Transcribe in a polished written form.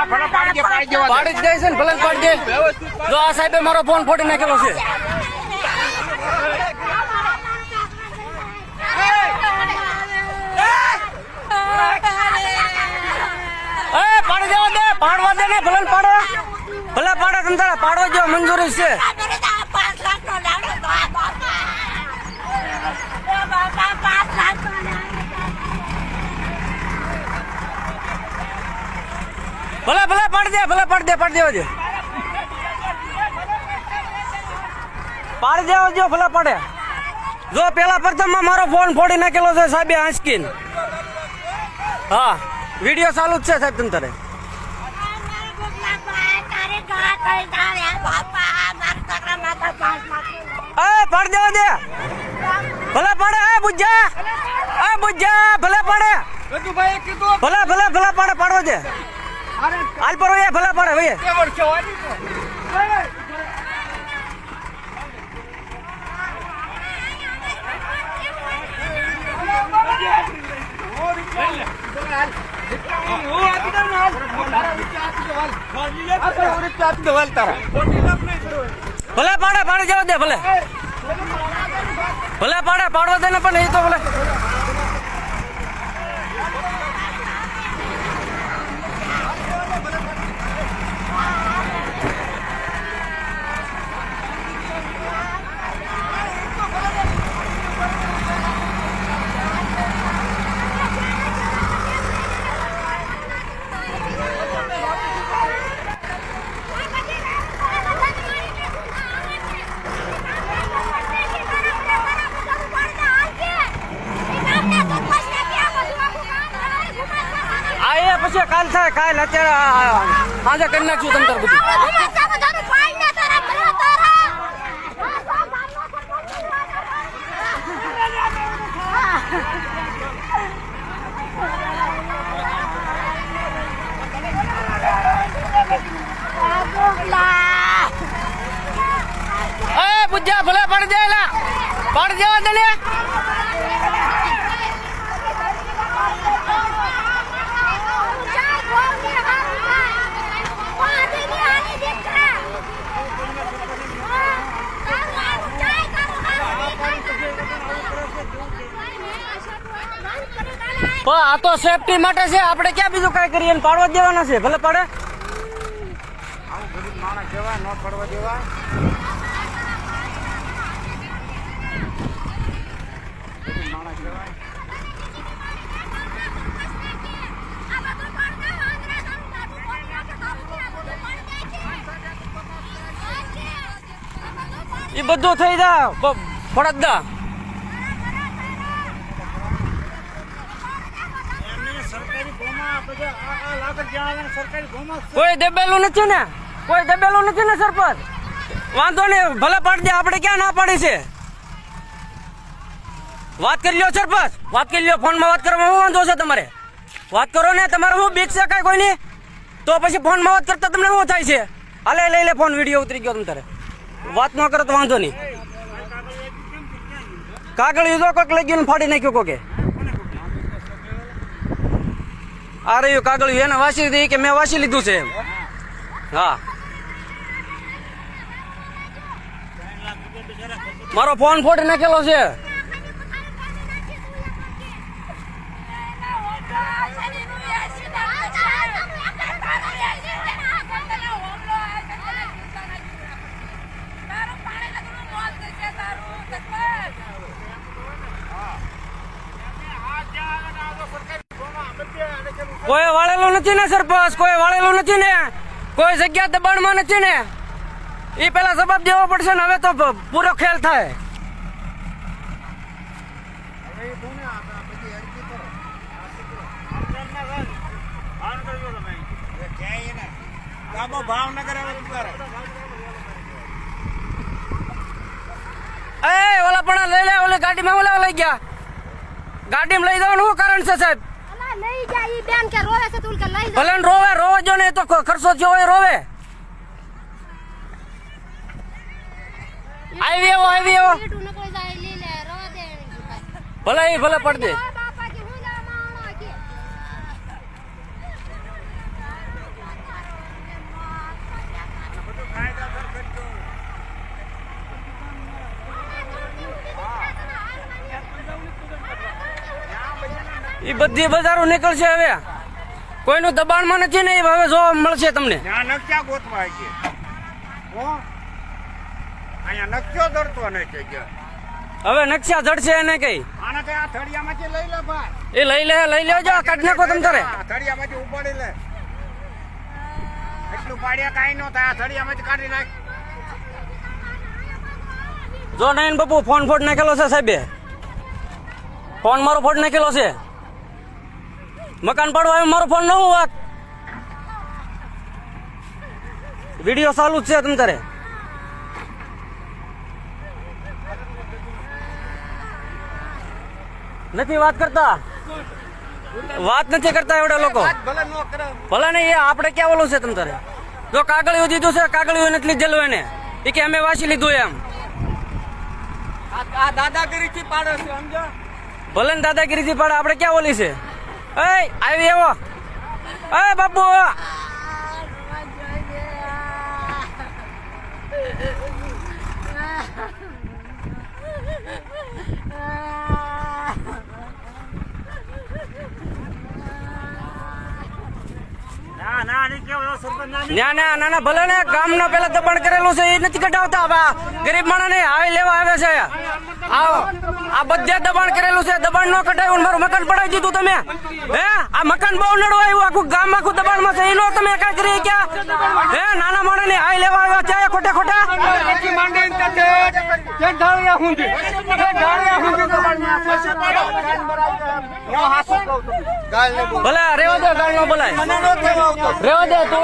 પાડી જ દે છે ને, ભલે પાડી દે. જો આ સાહેબે મારો ફોન ફોડી નાખેલો છે. પાડી દેવા દે, પાડવા દે ને, ભલે પાડો, ભલે પાડે તંત્ર પાડવા જેવો મંજૂરી છે. ભલે ભલે પાડી દે, ભલે પાડી દે, પાડી દેવા દે, પાડી દેવા દો, ભલે પાડે. જો પેલા પ્રથમ મારો ફોન ફોડી નાખેલો છે સાહેબે આંચકીને. હા, વિડીયો ચાલુ જ છે સાહેબ તંત્રે. પાડી દેવા દે, ભલે પાડે. બુજ્જા, બુજ્જા, ભલે પાડે, ભલે ભલે ભલે પાડે, પાડવા દે. હાલ પર ભલે પાડે ભાઈ. ભલે પાડે, પાડે જવા દે, ભલે ભલે પાડે, પાડવા દે ને, પણ એ તો ભલે. પછી કાલ થાય, કાલ અત્યારે આજે કરી નાખશું તંત્ર બધું. બુજ્જા ભલે પાડી દે, પાડી દેવા દે ને. આ તો સેફટી માટે છે, આપણે ક્યાં બીજું કઈ કરીએ, પાડવા દેવાના છે, ભલે પાડે. માણસ જવાય, ન પડવા દેવાય. એ બધું થઈ જાય ફરજદા. કોઈ દબેલું નથી ને, કોઈ દબેલું નથી ને સરપંચ. વાંધો નહીં, ભલે પાડી દે, આપણે ક્યાં ના પાડી છે. વાત કરી લ્યો સરપંચ, વાત કરી લ્યો. ફોનમાં વાત કરવામાં શું વાંધો છે તમારે? વાત કરો ને, તમારે શું બીક છે કાંઈ કોઈની? તો પછી ફોનમાં વાત કરતા તમને શું થાય છે? હાલે લઈ લે ફોન, વિડીયો ઉતરી ગયો તમારે. વાત ન કરો તો વાંધો નહીં. કાગળ યુઝો કોઈક લઈ ગયું ફાડી નાખ્યું કોકે. આ રહ્યું કાગળ, એને વાસી દીધી કે મેં વાસી લીધું છે એમ. હા, મારો ફોન ફોડી નાખેલો છે. કોઈ વાળેલું નથી ને સરપંચ, કોઈ વાળેલું નથી ને, કોઈ જગ્યા દબાણમાં નથી ને. એ પેલા જવાબ દેવો પડશે ને, હવે તો પૂરો ખેલ થાય. ઓલા પણ લઈ લે, ઓલી ગાડીમાં ઓલા લઈ ગયા. ગાડીમાં લઈ જવાનું શું કારણ છે સાહેબ? ભલે રોવે, રોવે જો ને, તો ખર્ચો થયો હોય રોવે. આવી એવો, આવી એવો, ભલે એ ભલે પડ દે. બધી બજારો નીકળશે હવે. કોઈનું દબાણમાં નથી ને, હવે જોવા મળશે તમને. ત્યાં નકશા ગોતવા છે. અહીંયા નકશો દરતો નથી કે હવે નકશા જડશે એને કઈ. આને તે આ થળિયામાંથી લઈ લે ભાઈ. એ લઈ લેજો, કાઢ નાખો તમ તારે. આ થળિયામાંથી ઉપાડી લે. એટલું પાડ્યા કાંઈ ન થાય. આ થળિયામાંથી કાઢી નાખ. જો નાઈન બાપુ ફોન ફોડ નાખેલો છે સાહેબે. ફોન મારો ફોડ નાખેલો છે. મકાન પાડવા આવ્યો મારો ફોન નવો વાત. વિડીયો ચાલુ જ છે તમ તારે. નથી વાત કરતા, વાત નથી કરતા એવડા લોકો. ભલે ન કરે. ભલે ને એ આપણે ક્યાં ઓલું છે તમ તારે. જો કાગળિયું દીધું છે, કાગળિયું નથી લીધેલું એને. એ કે અમે વાંચી લીધું એમ. આ દાદાગીરીથી પાડે છે સમજો. ભલે ને દાદાગીરીથી પાડે, આપણે ક્યાં ઓલી છે. એ આવી એવો એ બાપુ ના નહીં કેવો સરપંચ ના ભલે ને ગામ ના પેલા દબાણ કરેલું છે એ નથી કઢાવતા. ગરીબ માણસ ને આવી લેવા આવે છે. આવો આ બધે દબાણ કરેલું છે, દબાણ નો કઢાવ્યું. મારું મકાન પડાવી દીધું તમે. હે આ મકાન બહુ નડવા આવ્યું, આખું ગામ આખું દબાણ માં છે. એ નો તમે કઈ કરી ગયા. હે નાના માણસ ને આવી લેવા આવ્યા છે ખોટા ખોટા. ભલે રેવા દે, ગાળ નો બોલાય. રેવા દે તું.